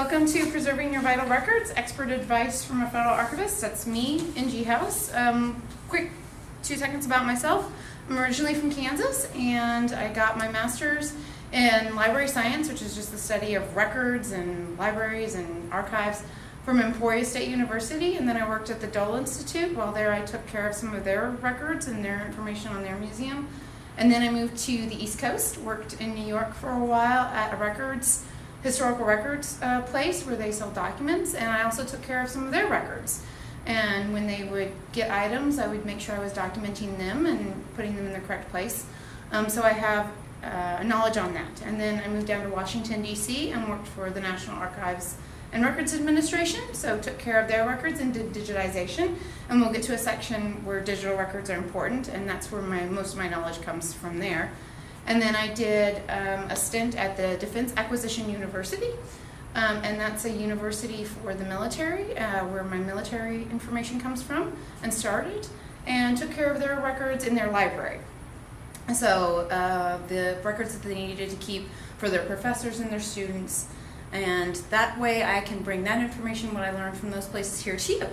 Welcome to Preserving Your Vital Records, expert advice from a federal archivist. That's me, Ingi. Quick 2 seconds about myself. I'm originally from Kansas, and I got my master's in library science, which is just the study of records and libraries and archives, from Emporia State University. And then I worked at the Dole Institute. While there, I took care of some of their records and their information on their museum. And then I moved to the East Coast, worked in New York for a while at a historical records place where they sell documents, and I also took care of some of their records. And when they would get items, I would make sure I was documenting them and putting them in the correct place. So I have knowledge on that. And then I moved down to Washington, D.C. and worked for the National Archives and Records Administration, so took care of their records and did digitization. And we'll get to a section where digital records are important, and that's where most of my knowledge comes from there. And then I did a stint at the Defense Acquisition University, and that's a university for the military, where my military information comes from, and started, and took care of their records in their library. So the records that they needed to keep for their professors and their students, and that way I can bring that information, what I learned from those places, here to you.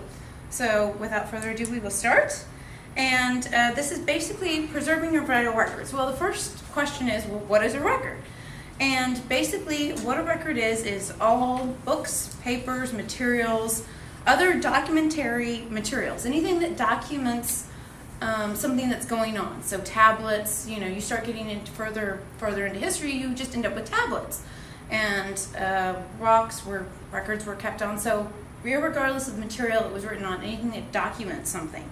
So without further ado, we will start. And this is basically preserving your vital records. Well, the first question is, well, what is a record? And basically what a record is all books, papers, materials, other documentary materials, anything that documents something that's going on. So tablets, you start getting into further into history, you just end up with tablets. And rocks where records were kept on. So regardless of the material that was written on, anything that documents something.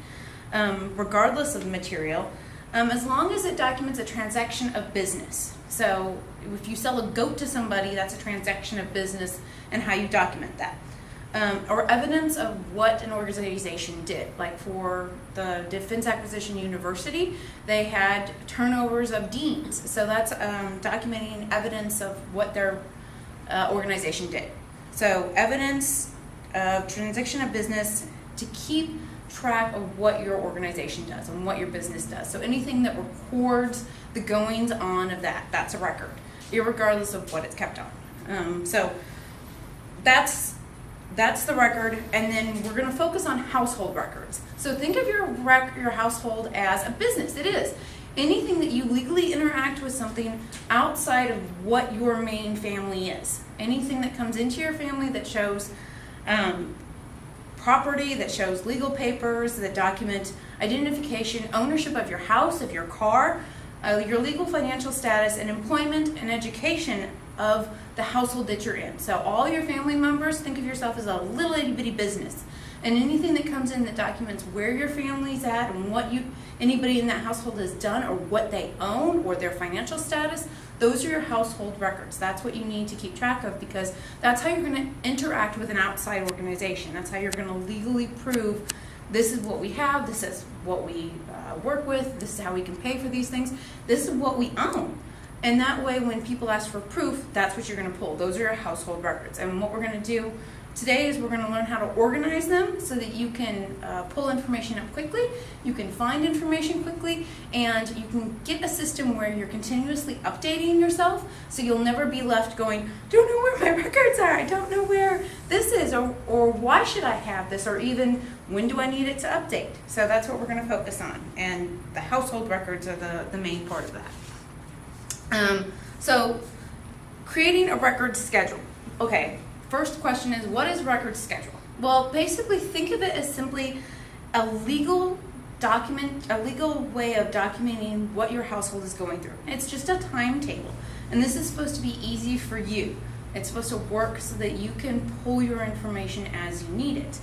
Regardless of the material, as long as it documents a transaction of business. So if you sell a goat to somebody, that's a transaction of business and how you document that. Or evidence of what an organization did. Like for the Defense Acquisition University, they had turnovers of deans. So that's documenting evidence of what their organization did. So evidence of transaction of business to keep track of what your organization does and what your business does. So anything that records the goings on of that's a record, irregardless of what it's kept on. So that's the record, and then we're going to focus on household records. So think of your household as a business. It is anything that you legally interact with something outside of what your main family is. Anything that comes into your family that shows property, that shows legal papers, that document identification, ownership of your house, of your car, your legal financial status, and employment and education of the household that you're in. So all your family members, think of yourself as a little itty bitty business. And anything that comes in that documents where your family's at and what anybody in that household has done or what they own or their financial status, those are your household records. That's what you need to keep track of, because that's how you're going to interact with an outside organization. That's how you're going to legally prove this is what we have, this is what we work with, this is how we can pay for these things, this is what we own. And that way, when people ask for proof, that's what you're going to pull. Those are your household records. And what we're going to do today is we're going to learn how to organize them so that you can pull information up quickly, you can find information quickly, and you can get a system where you're continuously updating yourself, so you'll never be left going, don't know where my records are, I don't know where this is, or why should I have this, or even when do I need it to update. So that's what we're going to focus on, and the household records are the main part of that. So creating a record schedule. Okay. First question is, what is record schedule? Well, basically think of it as simply a legal way of documenting what your household is going through. It's just a timetable, and this is supposed to be easy for you. It's supposed to work so that you can pull your information as you need it.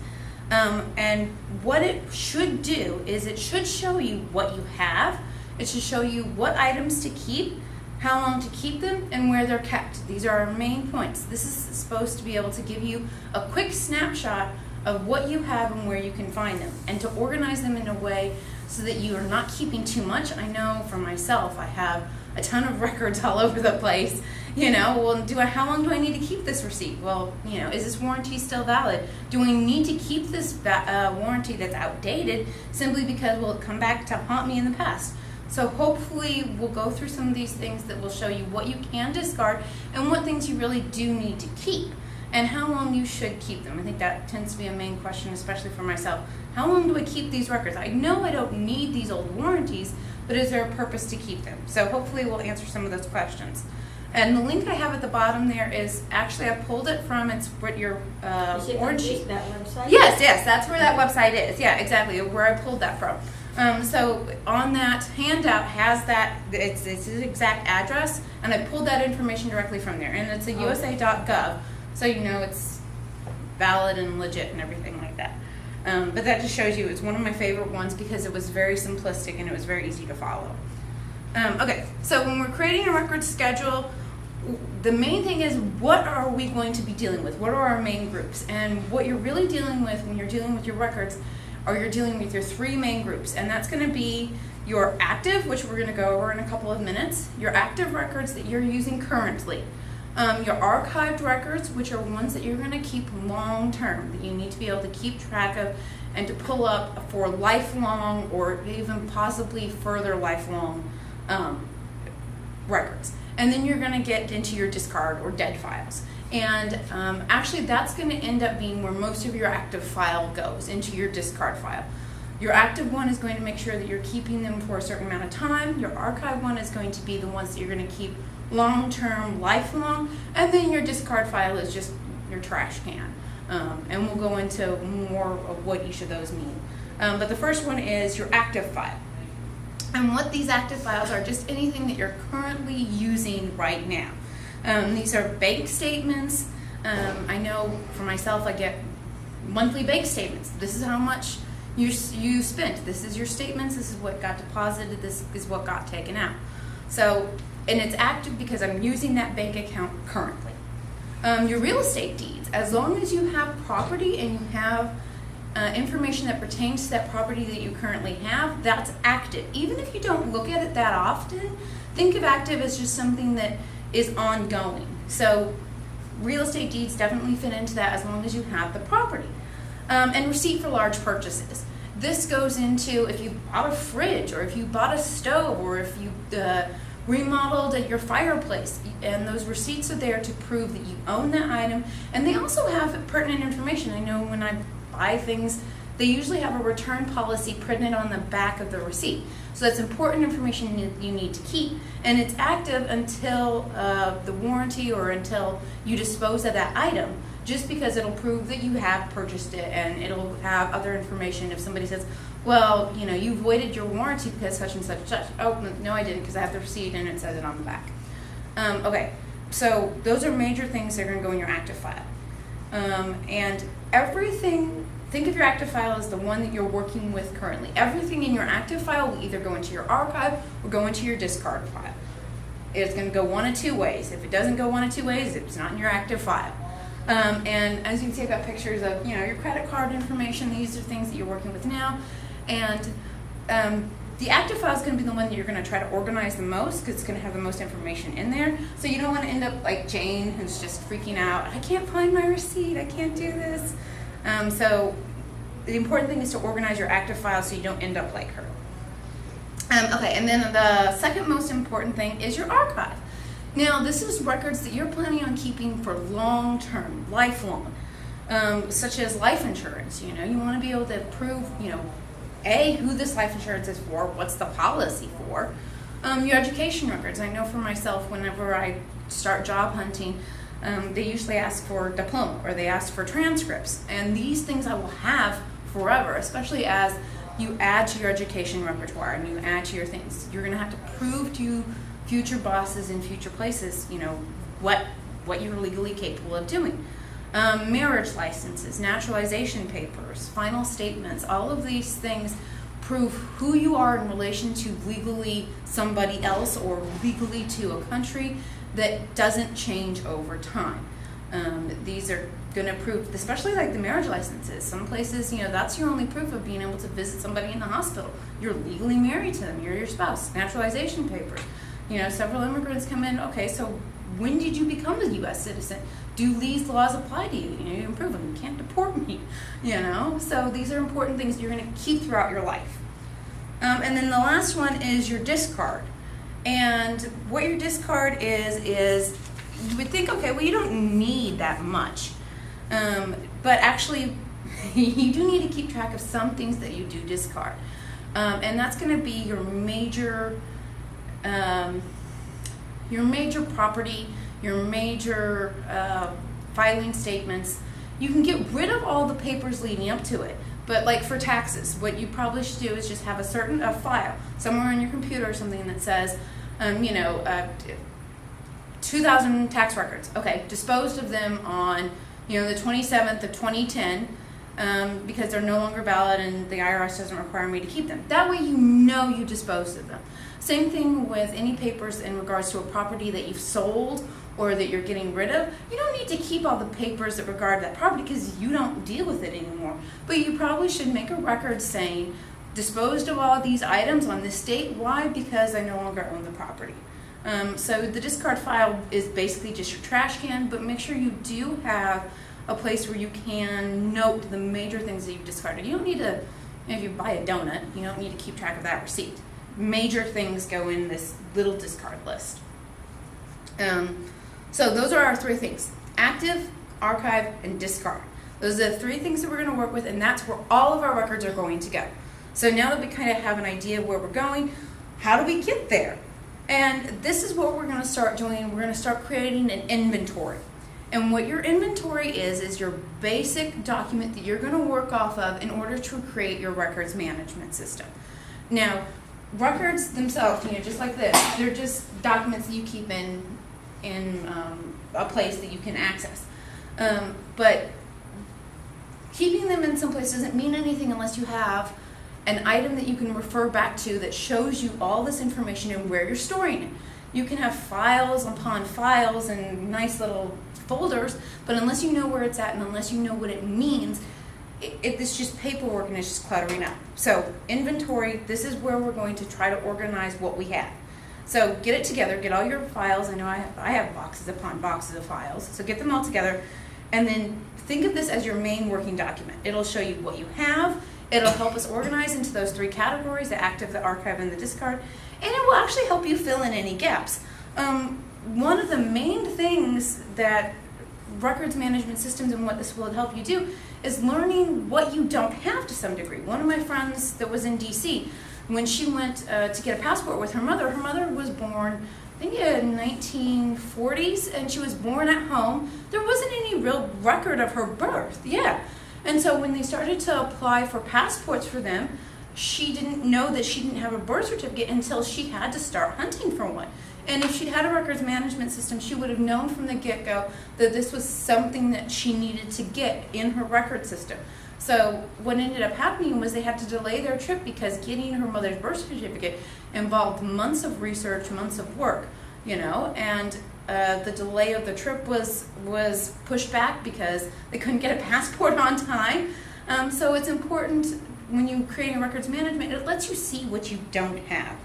And what it should do is it should show you what you have. It should show you what items to keep, how long to keep them, and where they're kept. These are our main points. This is supposed to be able to give you a quick snapshot of what you have and where you can find them, and to organize them in a way so that you are not keeping too much. I know for myself, I have a ton of records all over the place. Well, how long do I need to keep this receipt? Well, is this warranty still valid? Do I need to keep this warranty that's outdated simply because will it come back to haunt me in the past? So hopefully we'll go through some of these things that will show you what you can discard and what things you really do need to keep. and how long you should keep them. I think that tends to be a main question, especially for myself. How long do I keep these records? I know I don't need these old warranties, but is there a purpose to keep them? So hopefully we'll answer some of those questions. And the link I have at the bottom there is, actually I pulled it from, it's what your warrant sheet. That website? Yes, that's where that website is. Yeah, exactly, where I pulled that from. So on that handout has that, it's its exact address, and I pulled that information directly from there. And it's a USA.gov, so you know it's valid and legit and everything like that. But that just shows you it's one of my favorite ones because it was very simplistic and it was very easy to follow. Okay, so when we're creating a record schedule, the main thing is, what are we going to be dealing with? What are our main groups? And what you're really dealing with when you're dealing with your records, or you're dealing with your three main groups, and that's going to be your active, which we're going to go over in a couple of minutes, your active records that you're using currently, your archived records, which are ones that you're going to keep long term, that you need to be able to keep track of and to pull up for lifelong or even possibly further lifelong records. And then you're going to get into your discard or dead files. And actually that's going to end up being where most of your active file goes, into your discard file. Your active one is going to make sure that you're keeping them for a certain amount of time. Your archive one is going to be the ones that you're going to keep long-term, lifelong. And then your discard file is just your trash can. And we'll go into more of what each of those mean. But the first one is your active file. And what these active files are, just anything that you're currently using right now. These are bank statements. I know for myself, I get monthly bank statements. This is how much you spent. This is your statements. This is what got deposited. This is what got taken out. So, and it's active because I'm using that bank account currently. Your real estate deeds, as long as you have property and you have information that pertains to that property that you currently have, that's active. Even if you don't look at it that often, think of active as just something that is ongoing. So real estate deeds definitely fit into that as long as you have the property. And receipt for large purchases. This goes into if you bought a fridge, or if you bought a stove, or if you remodeled your fireplace, and those receipts are there to prove that you own that item. And they also have pertinent information. I know when I buy things, they usually have a return policy printed on the back of the receipt. So that's important information you need to keep. And it's active until the warranty, or until you dispose of that item, just because it'll prove that you have purchased it, and it'll have other information. If somebody says, well, you know, you voided your warranty because such and such and such. Oh, no, I didn't, because I have the receipt and it says it on the back. Okay, so those are major things that are going to go in your active file. And everything, think of your active file as the one that you're working with currently. Everything in your active file will either go into your archive or go into your discard file. It's going to go one of two ways. If it doesn't go one of two ways, it's not in your active file. And as you can see, I've got pictures of, you know, your credit card information. These are things that you're working with now. And the active file is going to be the one that you're going to try to organize the most, because it's going to have the most information in there. So you don't want to end up like Jane, who's just freaking out. I can't find my receipt. I can't do this. So the important thing is to organize your active file so you don't end up like her. Okay, and then the second most important thing is your archive. Now, this is records that you're planning on keeping for long-term, lifelong, such as life insurance. You know, you want to be able to prove, you know, A, who this life insurance is for, what's the policy for. Your education records. I know for myself, whenever I start job hunting, they usually ask for diploma, or they ask for transcripts. And these things I will have forever, especially as you add to your education repertoire and you add to your things. You're going to have to prove to future bosses in future places, you know, what you're legally capable of doing. Marriage licenses, naturalization papers, final statements, all of these things prove who you are in relation to legally somebody else, or legally to a country, that doesn't change over time. These are going to prove, especially like the marriage licenses. Some places, you know, that's your only proof of being able to visit somebody in the hospital. You're legally married to them. You're your spouse. Naturalization papers. You know, several immigrants come in. Okay, so when did you become a U.S. citizen? Do these laws apply to you? You know, you can prove them. You can't deport me. You know, so these are important things you're going to keep throughout your life. And then the last one is your discard. And what your discard is you would think, okay, well, you don't need that much. But actually, you do need to keep track of some things that you do discard. And that's going to be your major property, your major filing statements. You can get rid of all the papers leading up to it. But like for taxes, what you probably should do is just have a file somewhere on your computer or something that says, 2,000 tax records. Okay, disposed of them on, the 27th of 2010 because they're no longer valid and the IRS doesn't require me to keep them. That way you disposed of them. Same thing with any papers in regards to a property that you've sold or that you're getting rid of. You don't need to keep all the papers that regard that property because you don't deal with it anymore. But you probably should make a record saying, disposed of all these items on this date. Why? Because I no longer own the property. So the discard file is basically just your trash can, but make sure you do have a place where you can note the major things that you've discarded. You don't need to, if you buy a donut, you don't need to keep track of that receipt. Major things go in this little discard list. So those are our three things: active, archive, and discard. Those are the three things that we're going to work with, and that's where all of our records are going to go. So now that we kind of have an idea of where we're going, how do we get there? And this is what we're going to start doing. We're going to start creating an inventory. And what your inventory is your basic document that you're going to work off of in order to create your records management system. Now, records themselves, just like this, they're just documents that you keep in a place that you can access. But keeping them in some place doesn't mean anything unless you have an item that you can refer back to that shows you all this information and where you're storing it. You can have files upon files and nice little folders, but unless you know where it's at and unless you know what it means, it's just paperwork and it's just cluttering up. So inventory, this is where we're going to try to organize what we have. So get it together, get all your files. I know I have boxes upon boxes of files, so get them all together, and then think of this as your main working document. It'll show you what you have. It'll help us organize into those three categories: the active, the archive, and the discard. And it will actually help you fill in any gaps. One of the main things that records management systems and what this will help you do is learning what you don't have to some degree. One of my friends that was in DC, when she went to get a passport with her mother was born, I think in 1940s, and she was born at home. There wasn't any real record of her birth. Yeah. And so when they started to apply for passports for them, she didn't know that she didn't have a birth certificate until she had to start hunting for one. And if she'd had a records management system, she would have known from the get-go that this was something that she needed to get in her record system. So what ended up happening was they had to delay their trip because getting her mother's birth certificate involved months of research, months of work, and the delay of the trip was pushed back because they couldn't get a passport on time. So it's important when you're creating records management, it lets you see what you don't have.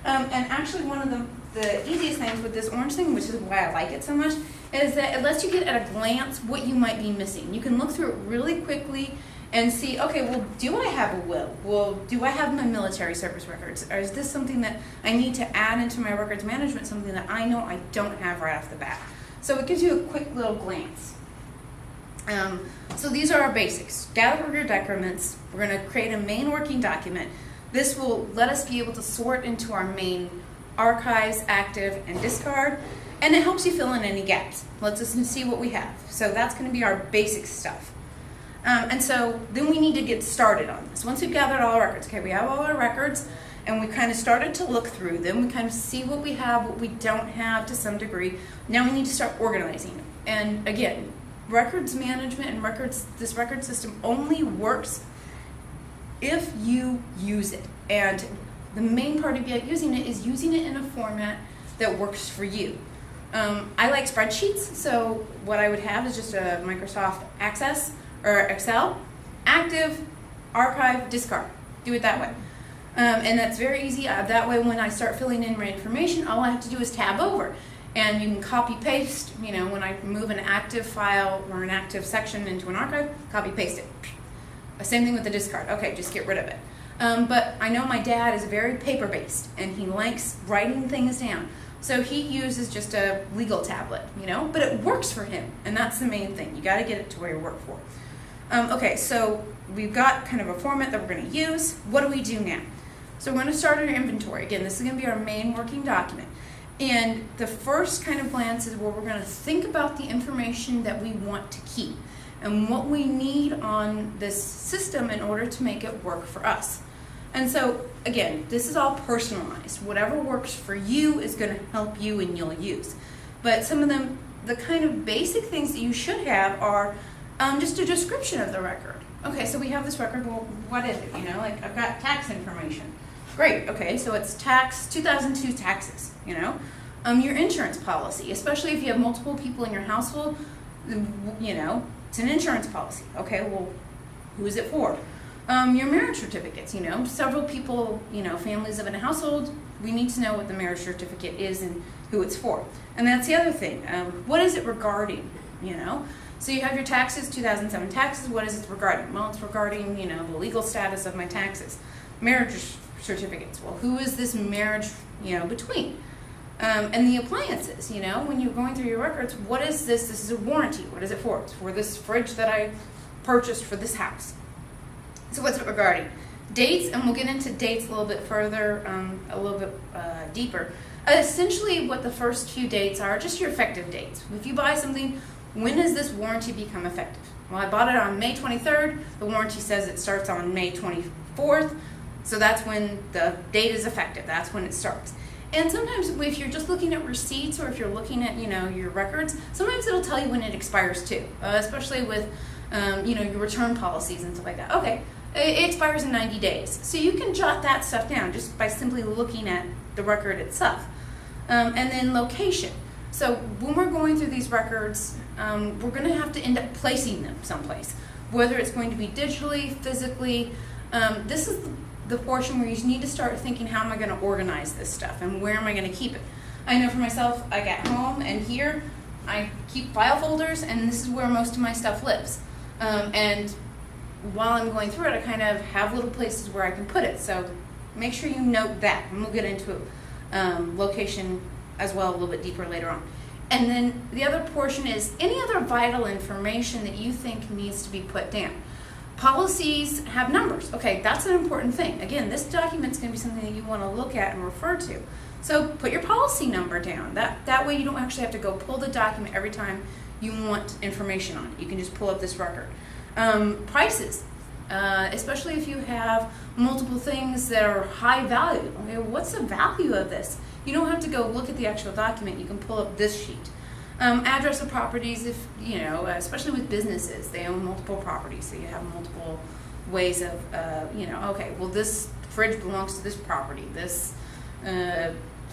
And actually one of the easiest things with this orange thing, which is why I like it so much, is that it lets you get at a glance what you might be missing. You can look through it really quickly and see, okay, well, do I have a will? Well, do I have my military service records? Or is this something that I need to add into my records management, something that I know I don't have right off the bat? So it gives you a quick little glance. So these are our basics. Gather your decrements. We're going to create a main working document. This will let us be able to sort into our main archives, active, and discard, and it helps you fill in any gaps. Lets us see what we have. So that's going to be our basic stuff. And so then we need to get started on this. Once we've gathered all our records, okay, we have all our records, and we kind of started to look through them. We kind of see what we have, what we don't have to some degree. Now we need to start organizing them. And again, records management and this record system only works if you use it. And the main part of using it is using it in a format that works for you. I like spreadsheets, so what I would have is just a Microsoft Access or Excel, active, archive, discard. Do it that way. And that's very easy. That way when I start filling in my information, all I have to do is tab over. And you can copy paste, when I move an active file or an active section into an archive, copy paste it. Same thing with the discard. Okay, just get rid of it. But I know my dad is very paper-based, and he likes writing things down. So he uses just a legal tablet, but it works for him. And that's the main thing. You got to get it to where you work for. Okay, so we've got kind of a format that we're going to use. What do we do now? So we're going to start our inventory. Again, this is going to be our main working document. And the first kind of glance is where we're going to think about the information that we want to keep and what we need on this system in order to make it work for us. And so, again, this is all personalized. Whatever works for you is going to help you and you'll use. But some of them, the kind of basic things that you should have are just a description of the record. Okay, so we have this record. Well, what is it? I've got tax information. Great. Okay, so it's 2002 taxes. Your insurance policy, especially if you have multiple people in your household. It's an insurance policy. Okay, well, who is it for? Your marriage certificates. Several people. Families live in a household. We need to know what the marriage certificate is and who it's for. And that's the other thing. What is it regarding? So you have your taxes, 2007 taxes. What is it regarding? Well, it's regarding, the legal status of my taxes. Marriage certificates. Well, who is this marriage, between? And the appliances, when you're going through your records, what is this? This is a warranty. What is it for? It's for this fridge that I purchased for this house. So what's it regarding? Dates, and we'll get into dates a little bit further, a little bit deeper. Essentially, what the first few dates are, just your effective dates. If you buy something, when does this warranty become effective? Well, I bought it on May 23rd. The warranty says it starts on May 24th. So that's when the date is effective. That's when it starts. And sometimes if you're just looking at receipts or if you're looking at, your records, sometimes it'll tell you when it expires too, especially with, your return policies and stuff like that. Okay, it expires in 90 days. So you can jot that stuff down just by simply looking at the record itself. And then location. So when we're going through these records, we're going to have to end up placing them someplace, whether it's going to be digitally, physically. This is the portion where you need to start thinking, how am I going to organize this stuff and where am I going to keep it? I know for myself, I get home and here I keep file folders and this is where most of my stuff lives. And while I'm going through it, I kind of have little places where I can put it. So make sure you note that, and we'll get into location as well a little bit deeper later on. And then the other portion is any other vital information that you think needs to be put down. Policies have numbers. Okay, that's an important thing. Again, this document's going to be something that you want to look at and refer to. So put your policy number down. That way you don't actually have to go pull the document every time you want information on it. You can just pull up this record. Prices, especially if you have multiple things that are high value. Okay, what's the value of this? You don't have to go look at the actual document. You can pull up this sheet. Address of properties, if especially with businesses, they own multiple properties, so you have multiple ways of, okay, well, this fridge belongs to this property, this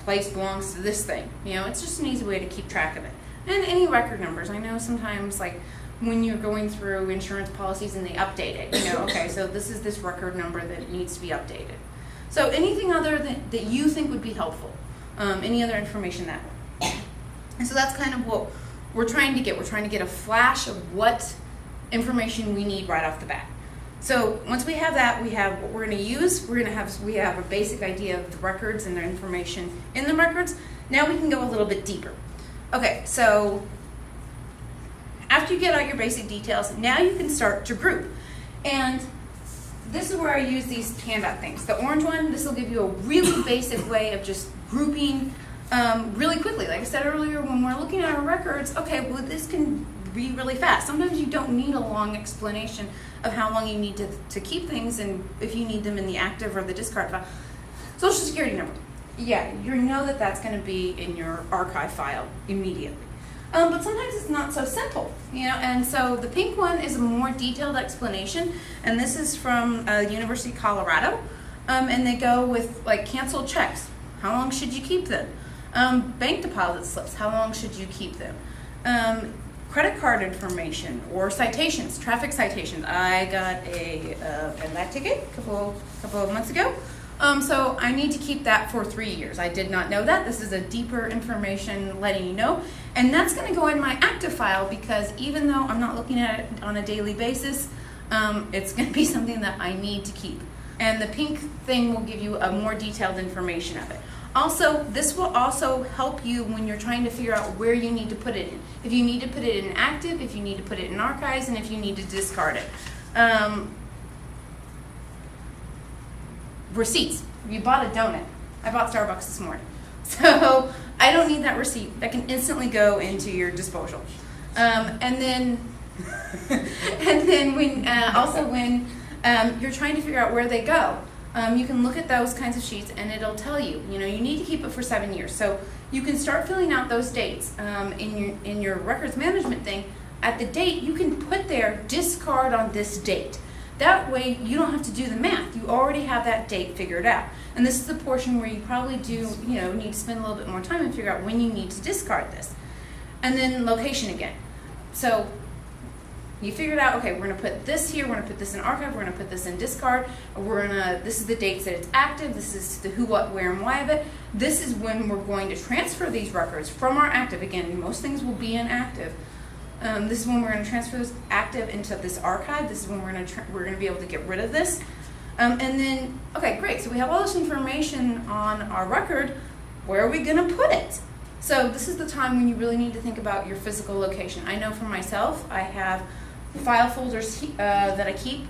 place belongs to this thing. It's just an easy way to keep track of it. And any record numbers. I know sometimes, like when you're going through insurance policies and they update it, okay, so this is this record number that needs to be updated. So anything other that you think would be helpful, any other information that way. And so that's kind of what we're trying to get. We're trying to get a flash of what information we need right off the bat. So once we have that, we have what we're going to use. We have a basic idea of the records and the information in the records. Now we can go a little bit deeper. Okay, so after you get all your basic details, now you can start to group. And this is where I use these handout things. The orange one, this will give you a really basic way of just grouping really quickly. Like I said earlier, when we're looking at our records, okay, well, this can be really fast. Sometimes you don't need a long explanation of how long you need to keep things and if you need them in the active or the discard file. Social security number. Yeah, you know that that's going to be in your archive file immediately. But sometimes it's not so simple, and so the pink one is a more detailed explanation, and this is from University of Colorado, and they go with like canceled checks. How long should you keep them? Bank deposit slips. How long should you keep them? Credit card information or citations, traffic citations. I got a that ticket a couple of months ago. So I need to keep that for 3 years. I did not know that. This is a deeper information letting you know. And that's going to go in my active file because even though I'm not looking at it on a daily basis, it's going to be something that I need to keep. And the pink thing will give you a more detailed information of it. Also, this will also help you when you're trying to figure out where you need to put it in. If you need to put it in active, if you need to put it in archives, and if you need to discard it. Receipts. You bought a donut. I bought Starbucks this morning. So I don't need that receipt. That can instantly go into your disposal. And then when you're trying to figure out where they go, you can look at those kinds of sheets and it'll tell you, you need to keep it for 7 years. So you can start filling out those dates in your records management thing. At the date, you can put there discard on this date. That way, you don't have to do the math. You already have that date figured out. And this is the portion where you probably do, need to spend a little bit more time and figure out when you need to discard this. And then location again. So you figured out, okay, we're going to put this here, we're going to put this in archive, we're going to put this in discard, this is the dates that it's active, this is the who, what, where, and why of it. This is when we're going to transfer these records from our active. Again, most things will be in active. This is when we're going to transfer this active into this archive. This is when we're going to be able to get rid of this. And then, okay, great. So we have all this information on our record. Where are we going to put it? So this is the time when you really need to think about your physical location. I know for myself, I have file folders that I keep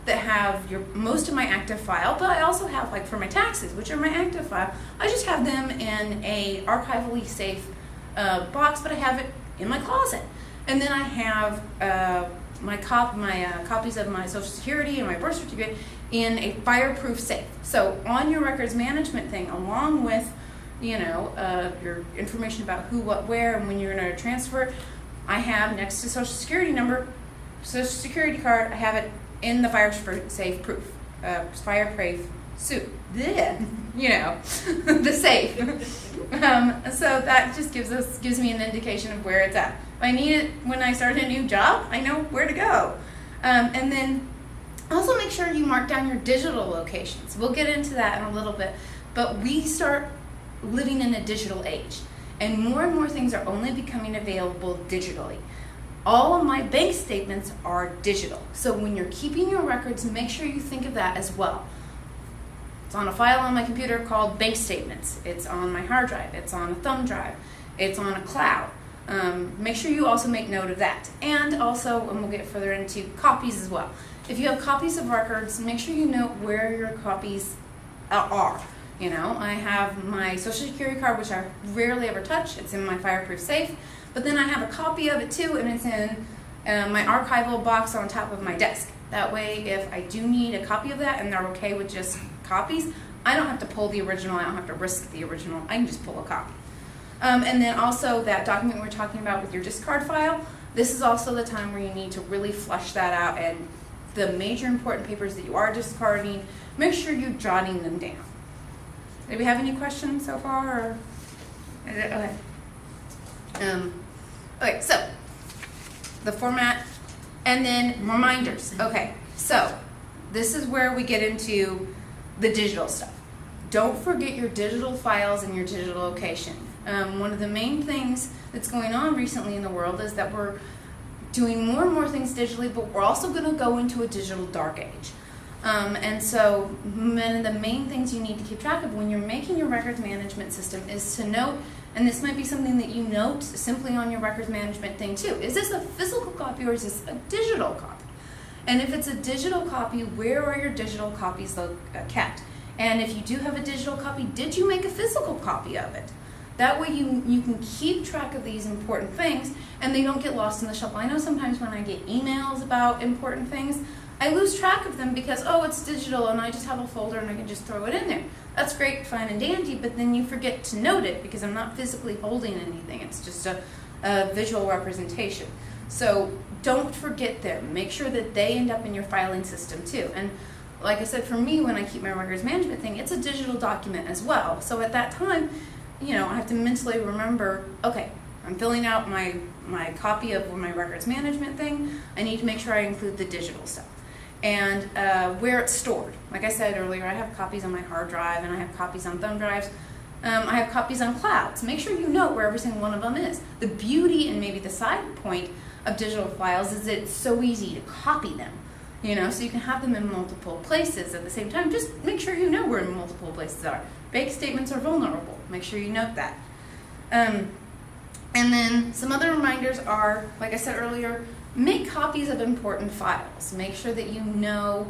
that have most of my active file, but I also have, like for my taxes, which are my active file, I just have them in a archivally safe box, but I have it in my closet. And then I have copies of my Social Security and my birth certificate in a fireproof safe. So on your records management thing, along with your information about who, what, where, and when you're going to transfer it, I have next to Social Security number, Social Security card, I have it in the fireproof suit. The safe. So that just gives me an indication of where it's at. If I need it when I start a new job, I know where to go. And then also make sure you mark down your digital locations. We'll get into that in a little bit, but we start living in a digital age, and more things are only becoming available digitally. All of my bank statements are digital. So when you're keeping your records, make sure you think of that as well. It's on a file on my computer called bank statements. It's on my hard drive. It's on a thumb drive. It's on a cloud. Make sure you also make note of that. And also, and we'll get further into copies as well. If you have copies of records, make sure you note where your copies are. I have my Social Security card, which I rarely ever touch. It's in my fireproof safe. But then I have a copy of it too, and it's in my archival box on top of my desk. That way, if I do need a copy of that and they're okay with just copies, I don't have to pull the original. I don't have to risk the original. I can just pull a copy. And then also that document we're talking about with your discard file, this is also the time where you need to really flush that out, and the major important papers that you are discarding, make sure you're jotting them down. Do we have any questions so far? Or? Okay. Okay, so the format and then reminders. Okay, so this is where we get into the digital stuff. Don't forget your digital files and your digital location. One of the main things that's going on recently in the world is that we're doing more and more things digitally, but we're also going to go into a digital dark age. And so one of the main things you need to keep track of when you're making your records management system is to note, and this might be something that you note simply on your records management thing too, is this a physical copy or is this a digital copy? And if it's a digital copy, where are your digital copies kept? And if you do have a digital copy, did you make a physical copy of it? That way you can keep track of these important things and they don't get lost in the shuffle. I know sometimes when I get emails about important things, I lose track of them because, oh, it's digital and I just have a folder and I can just throw it in there. That's great, fine and dandy, but then you forget to note it because I'm not physically holding anything. It's just a visual representation. So don't forget them. Make sure that they end up in your filing system too. And like I said, for me, when I keep my records management thing, it's a digital document as well. So at that time, I have to mentally remember, okay, I'm filling out my copy of my records management thing. I need to make sure I include the digital stuff. And where it's stored. Like I said earlier, I have copies on my hard drive and I have copies on thumb drives. I have copies on clouds. Make sure you note where every single one of them is. The beauty and maybe the side point of digital files is that it's so easy to copy them. so you can have them in multiple places at the same time. Just make sure you know where multiple places are. Bank statements are vulnerable. Make sure you note that. And then some other reminders are, like I said earlier, make copies of important files. Make sure that you know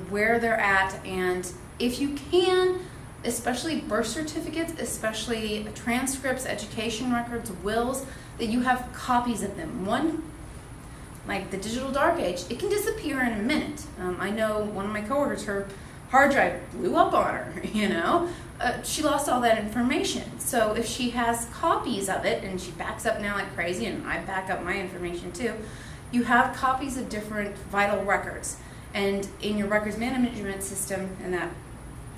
where they're at, and if you can, especially birth certificates, especially transcripts, education records, wills, that you have copies of them. One, like the digital dark age, it can disappear in a minute. I know one of my coworkers, her hard drive blew up on her, she lost all that information. So if she has copies of it, and she backs up now like crazy, and I back up my information too, you have copies of different vital records. And in your records management system, in that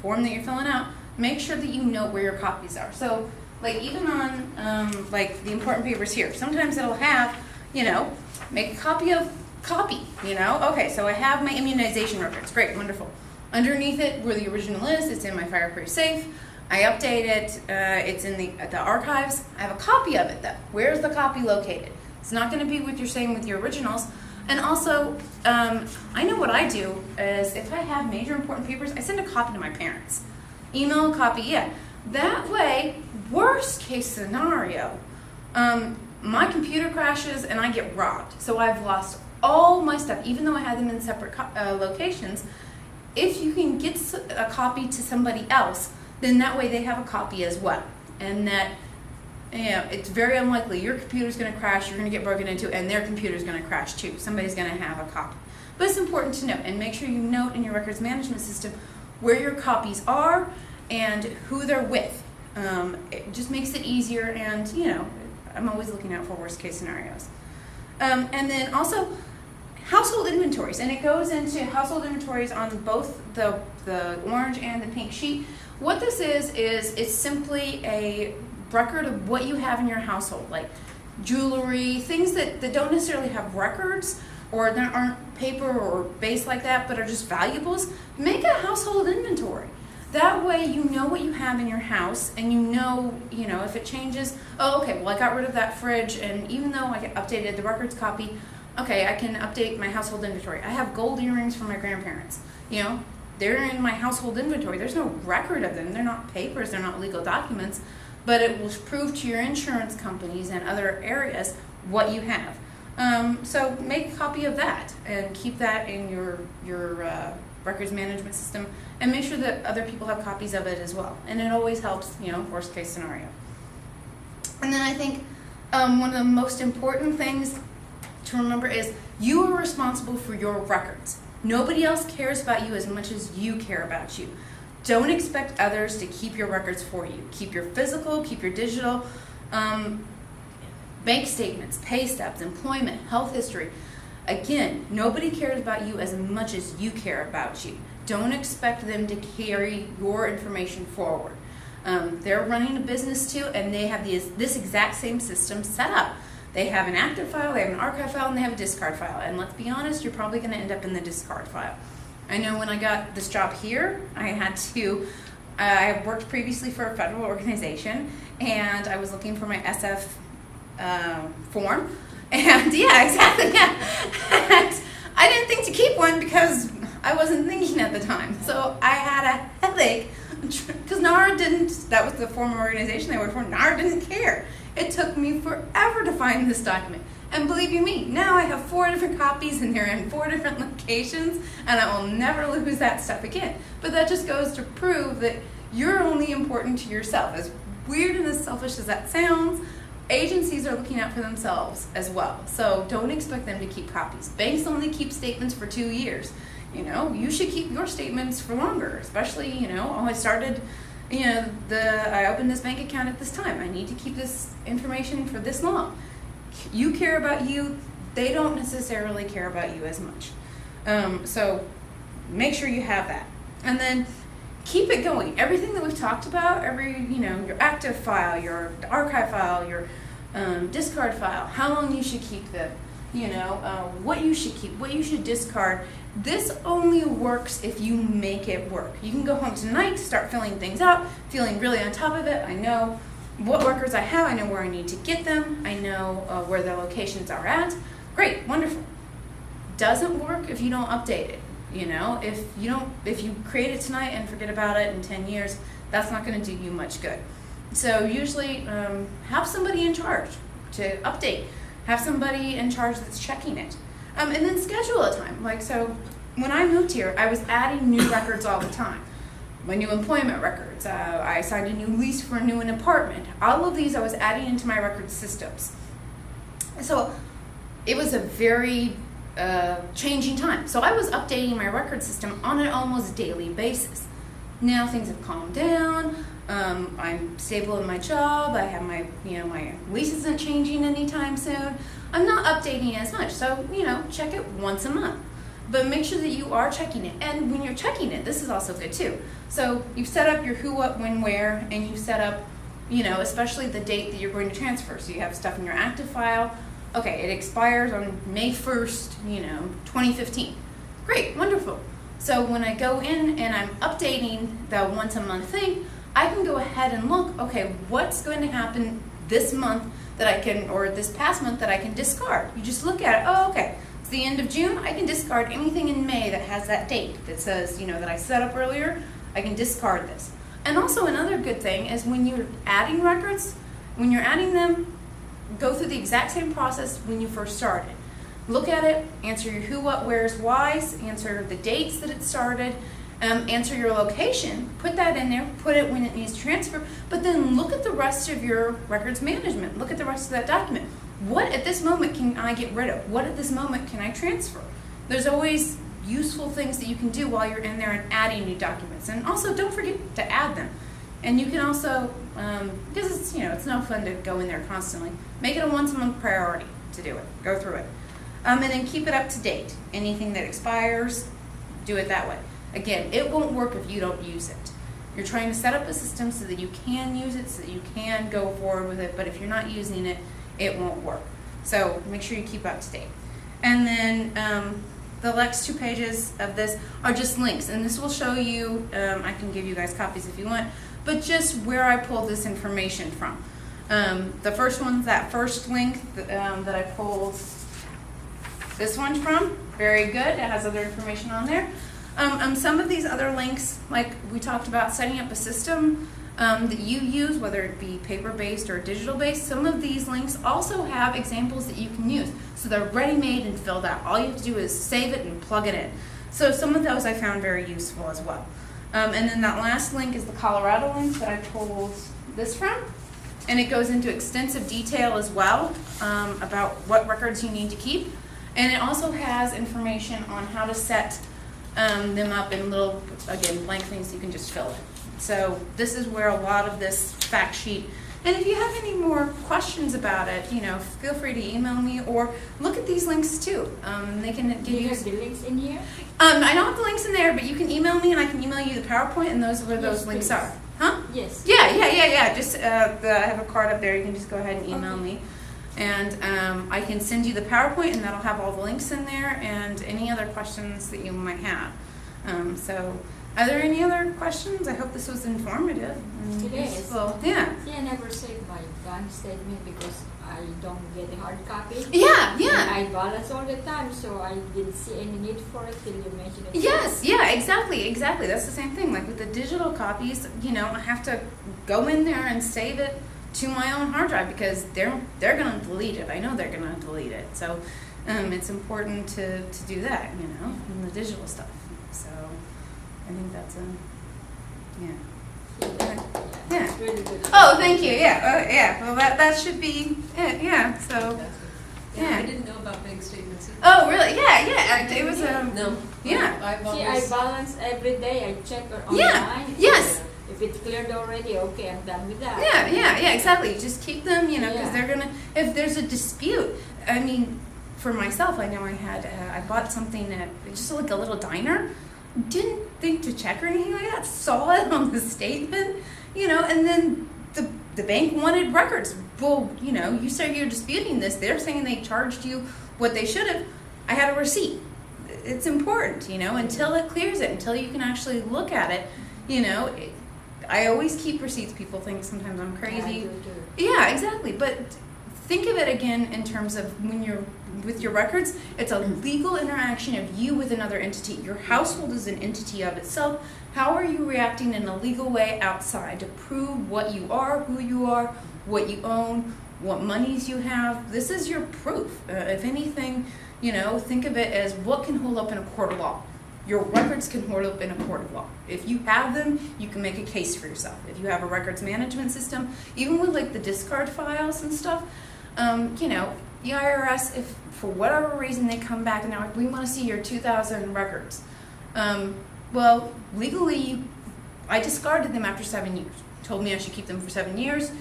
form that you're filling out, make sure that you know where your copies are. So like even on like the important papers here, sometimes it'll have, make a copy of copy, Okay, so I have my immunization records. Great, wonderful. Underneath it, where the original is, it's in my fireproof safe. I update it. It's in the archives. I have a copy of it, though. Where's the copy located? It's not going to be what you're saying with your originals. And also, I know what I do is if I have major important papers, I send a copy to my parents. Email copy, yeah. That way, worst case scenario, my computer crashes and I get robbed. So I've lost all my stuff, even though I had them in separate locations. If you can get a copy to somebody else, then that way they have a copy as well. And that, it's very unlikely your computer's going to crash, you're going to get broken into, and their computer's going to crash too. Somebody's going to have a copy. But it's important to note, and make sure you note in your records management system where your copies are and who they're with. It just makes it easier, and I'm always looking out for worst case scenarios. And then also household inventories, and it goes into household inventories on both the orange and the pink sheet. What this is it's simply a record of what you have in your household, like jewelry, things that don't necessarily have records or that aren't paper or based like that, but are just valuables. Make a household inventory. That way you know what you have in your house, and you know if it changes, oh, okay, well I got rid of that fridge, and even though I updated the records copy, okay, I can update my household inventory. I have gold earrings from my grandparents. They're in my household inventory. There's no record of them. They're not papers. They're not legal documents. But it will prove to your insurance companies and other areas what you have. So make a copy of that and keep that in your records management system, and make sure that other people have copies of it as well. And it always helps, worst case scenario. And then I think one of the most important things to remember is you are responsible for your records. Nobody else cares about you as much as you care about you. Don't expect others to keep your records for you. Keep your physical, keep your digital, bank statements, pay stubs, employment, health history. Again, nobody cares about you as much as you care about you. Don't expect them to carry your information forward. They're running a business too, and they have this exact same system set up. They have an active file, they have an archive file, and they have a discard file. And let's be honest, you're probably going to end up in the discard file. I know when I got this job here, I worked previously for a federal organization, and I was looking for my SF form. And yeah, exactly, yeah. And I didn't think to keep one because I wasn't thinking at the time. So I had a headache because NAR that was the former organization I worked for, NAR didn't care. It took me forever to find this document. And believe you me, now I have 4 different copies, and they're in 4 different locations, and I will never lose that stuff again. But that just goes to prove that you're only important to yourself. As weird and as selfish as that sounds, agencies are looking out for themselves as well. So don't expect them to keep copies. Banks only keep statements for 2 years. You should keep your statements for longer, especially, I started, I opened this bank account at this time. I need to keep this information for this long. You care about you. They don't necessarily care about you as much. So make sure you have that. And then keep it going. Everything that we've talked about, your active file, your archive file, your discard file, how long you should keep them, what you should keep, what you should discard. This only works if you make it work. You can go home tonight, start filling things out, feeling really on top of it. I know what records I have. I know where I need to get them. I know where their locations are at. Great, wonderful. doesn't work if you don't update it. If you create it tonight and forget about it in 10 years, that's not going to do you much good. So usually have somebody in charge to update. Have somebody in charge that's checking it. And then schedule a time. So when I moved here, I was adding new records all the time. My new employment records. I signed a new lease for a new apartment. All of these I was adding into my record systems. So it was a very changing time. So I was updating my record system on an almost daily basis. Now things have calmed down. I'm stable in my job. I have my lease isn't changing anytime soon. I'm not updating as much. So, check it once a month. But make sure that you are checking it. And when you're checking it, this is also good too. So you've set up your who, what, when, where, and you set up, especially the date that you're going to transfer. So you have stuff in your active file. Okay, it expires on May 1st, 2015. Great, wonderful. So when I go in and I'm updating the once a month thing, I can go ahead and look, okay, what's going to happen this month that I can, or this past month that I can discard. You just look at it, oh, okay, it's the end of June, I can discard anything in May that has that date that says, that I set up earlier, I can discard this. And also another good thing is when you're adding records, when you're adding them, go through the exact same process when you first started. Look at it, answer your who, what, where's, why's, answer the dates that it started, answer your location, put that in there, put it when it needs to transfer, but then look at the rest of your records management. Look at the rest of that document. What at this moment can I get rid of? What at this moment can I transfer? There's always useful things that you can do while you're in there and adding new documents. And also don't forget to add them. And you can also, because it's no fun to go in there constantly, make it a once a month priority to do it. Go through it. And then keep it up to date. Anything that expires, do it that way. Again, it won't work if you don't use it. You're trying to set up a system so that you can use it, so that you can go forward with it, but if you're not using it, it won't work. So make sure you keep up to date. And then the next 2 pages of this are just links, and this will show you, I can give you guys copies if you want, but just where I pulled this information from. The first one's that first link that I pulled this one from. Very good. It has other information on there. Some of these other links, like we talked about setting up a system that you use, whether it be paper-based or digital-based, some of these links also have examples that you can use. So they're ready-made and filled out. All you have to do is save it and plug it in. So some of those I found very useful as well. And then that last link is the Colorado link that I pulled this from. And it goes into extensive detail as well about what records you need to keep. And it also has information on how to set them up in little, again, blank things you can just fill in. So this is where a lot of this fact sheet, and if you have any more questions about it, feel free to email me or look at these links too. They can give you. Do you have the links in here? I don't have the links in there, but you can email me and I can email you the PowerPoint, and those are where those links are. Huh? Yes. Yeah. Just I have a card up there. You can just go ahead and email me. And I can send you the PowerPoint, and that'll have all the links in there and any other questions that you might have. So, are there any other questions? I hope this was informative. It is. Yeah. See, I never saved my bank statement because I don't get a hard copy. Yeah. And I balance all the time, so I didn't see any need for it till you mentioned it. Yes, exactly. That's the same thing. Like with the digital copies, I have to go in there and save it to my own hard drive because they're going to delete it. I know they're going to delete it. So it's important to do that, in the digital stuff. So I think that's yeah. It's really good. Oh, thank you. Yeah. Well, that should be it. Yeah. So Yeah, I didn't know about bank statements either. Oh, really? Yeah. It was No. Yeah. I balance every day. I check online. Yes. If it's cleared already, okay, I'm done with that. Yeah, exactly. Just keep them, because Yeah. they're gonna. If there's a dispute, I mean, for myself, I know I bought something at just like a little diner. Didn't think to check or anything like that. Saw it on the statement, and then the bank wanted records. Well, you say you're disputing this. They're saying they charged you what they should have. I had a receipt. It's important, until it clears it, until you can actually look at it, I always keep receipts. People think sometimes I'm crazy. Yeah, I do too. Yeah, exactly. But think of it again in terms of when you're with your records, it's a legal interaction of you with another entity. Your household is an entity of itself. How are you reacting in a legal way outside to prove what you are, who you are, what you own, what monies you have? This is your proof. If anything, think of it as what can hold up in a court of law. Your records can hold up in a court of law. If you have them, you can make a case for yourself. If you have a records management system, even with like the discard files and stuff, the IRS, if for whatever reason they come back and they're like, we want to see your 2000 records. Well, legally, I discarded them after 7 years. Told me I should keep them for 7 years.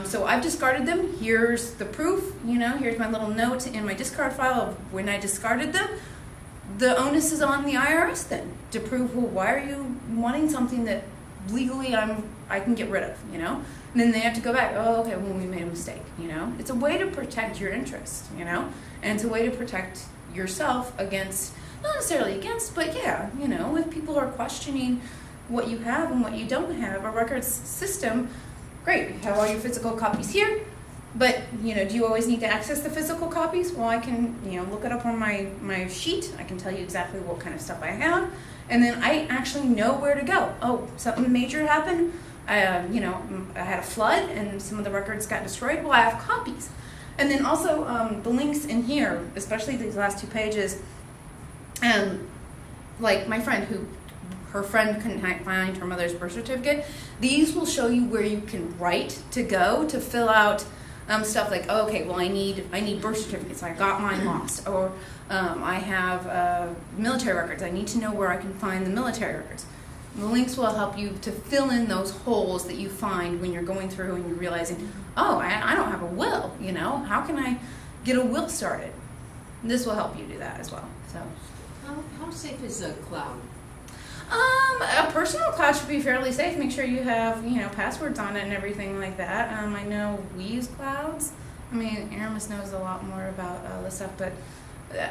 So I've discarded them. Here's the proof, here's my little note in my discard file of when I discarded them. The onus is on the IRS then to prove, well, why are you wanting something that legally I can get rid of, And then they have to go back, oh, okay, well, we made a mistake, It's a way to protect your interest, and it's a way to protect yourself against, not necessarily against, but yeah, if people are questioning what you have and what you don't have, a records system, great, you have all your physical copies here, but, do you always need to access the physical copies? Well, I can, look it up on my sheet. I can tell you exactly what kind of stuff I have. And then I actually know where to go. Oh, something major happened. I had a flood and some of the records got destroyed. Well, I have copies. And then also the links in here, especially these last 2 pages, like my friend her friend couldn't find her mother's birth certificate. These will show you where you can write to go to fill out stuff like, oh, okay, well, I need birth certificates. I got mine lost. Or I have military records. I need to know where I can find the military records. The links will help you to fill in those holes that you find when you're going through and you're realizing, oh, I don't have a will, How can I get a will started? This will help you do that as well. So, How safe is a cloud? A personal cloud should be fairly safe. Make sure you have, passwords on it and everything like that. I know we use clouds. I mean, Aramis knows a lot more about this stuff, but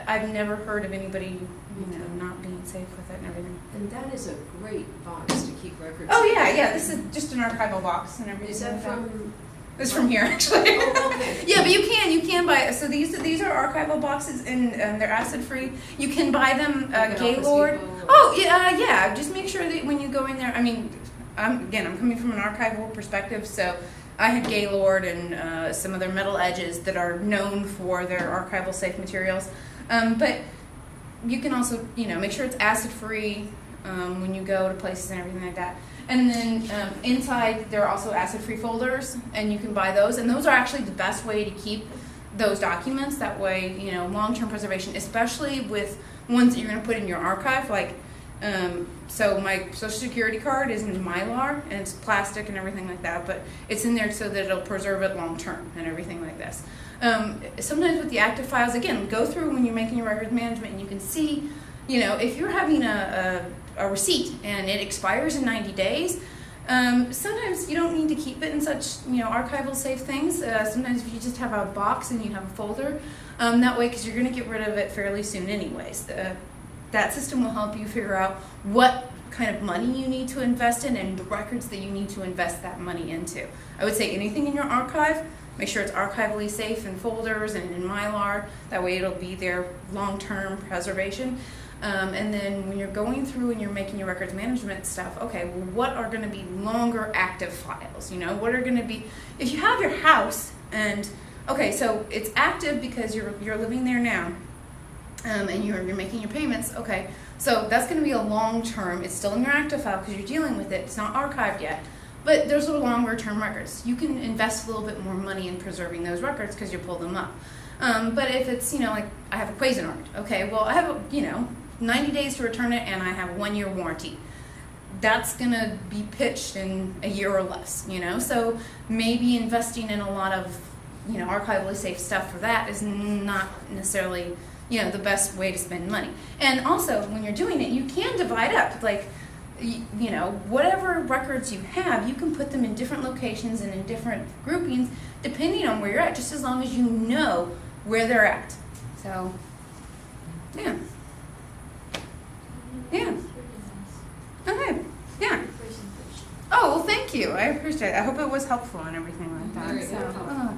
I've never heard of anybody, not being safe with it and everything. And that is a great box to keep records. Oh yeah. This is just an archival box and everything. Is that from? It's from here, actually. Oh, okay. Yeah, but you can buy. So these are archival boxes and they're acid free. You can buy them Gaylord. Oh yeah. Just make sure that when you go in there. I mean, I'm coming from an archival perspective, so I had Gaylord and some of their metal edges that are known for their archival safe materials. But you can also make sure it's acid free when you go to places and everything like that. And then inside there are also acid-free folders, and you can buy those. And those are actually the best way to keep those documents. That way, long-term preservation, especially with ones that you're going to put in your archive. Like, so my Social Security card is in Mylar, and it's plastic and everything like that. But it's in there so that it'll preserve it long-term and everything like this. Sometimes with the active files, again, go through when you're making your records management, and you can see, if you're having a receipt and it expires in 90 days, sometimes you don't need to keep it in such archival safe things. Sometimes if you just have a box and you have a folder, that way, because you're going to get rid of it fairly soon anyways. That system will help you figure out what kind of money you need to invest in and the records that you need to invest that money into. I would say anything in your archive, make sure it's archivally safe in folders and in Mylar. That way it'll be there long-term preservation. And then when you're going through and you're making your records management stuff, okay, well, what are going to be longer active files? What are going to be, if you have your house and, okay, so it's active because you're living there now, and you're making your payments, okay, so that's going to be a long term, it's still in your active file because you're dealing with it, it's not archived yet, but there's a longer term records. You can invest a little bit more money in preserving those records because you pull them up. But if it's, like I have a Cuisinart, okay, well I have, 90 days to return it and I have a 1-year warranty. That's going to be pitched in a year or less, so maybe investing in a lot of, archivally safe stuff for that is not necessarily, the best way to spend money. And also when you're doing it, you can divide up, like, whatever records you have, you can put them in different locations and in different groupings depending on where you're at, just as long as you know where they're at. So, yeah. Yeah. Okay. Yeah. Oh, well, thank you. I appreciate it. I hope it was helpful and everything like that. Very helpful.